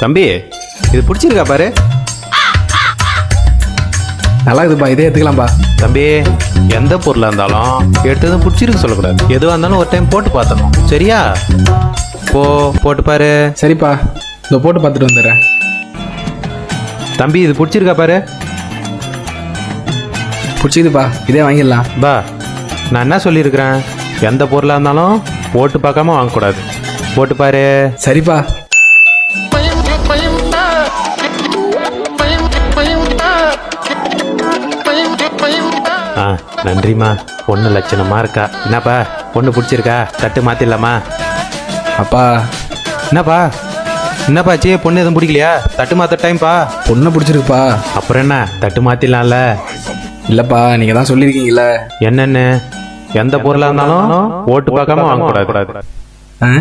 தம்பி இது பிடிச்சிருக்கா பாரு. நல்லா இருக்குதுப்பா, இதே எடுத்துக்கலாம்ப்பா. தம்பி எந்த பொருளாக இருந்தாலும் எடுத்ததும் பிடிச்சிருக்கு சொல்லக்கூடாது. எதுவாக இருந்தாலும் ஒரு டைம் போட்டு பார்த்தணும், சரியா? போட்டு பாரு. சரிப்பா, இதோ போட்டு பார்த்துட்டு வந்துடுறேன். தம்பி இது பிடிச்சிருக்கா பாரு. பிடிச்சிக்குதுப்பா, இதே வாங்கிடலாம். பா நான் என்ன சொல்லியிருக்கிறேன், எந்த பொருளாக இருந்தாலும் போட்டு பார்க்காம வாங்கக்கூடாது. போட்டு பாரு. சரிப்பா. ஆ நன்றிம்மா. பொண்ணு லட்சணமாக இருக்கா. என்னப்பா பொண்ணு பிடிச்சிருக்கா? தட்டு மாற்றிடலாமா? அப்பா. என்னப்பாச்சு, பொண்ணு எதுவும் பிடிக்கலையா? தட்டு மாற்ற டைம்ப்பா. பொண்ணு பிடிச்சிருக்குப்பா. அப்புறம் என்ன, தட்டு மாற்றிடலாம்ல. இல்லைப்பா, நீங்கள் தான் சொல்லியிருக்கீங்களே. என்னென்னு எந்த பொருளாக இருந்தாலும் போட்டு பார்க்காம வாங்கக்கூடாது. ஆ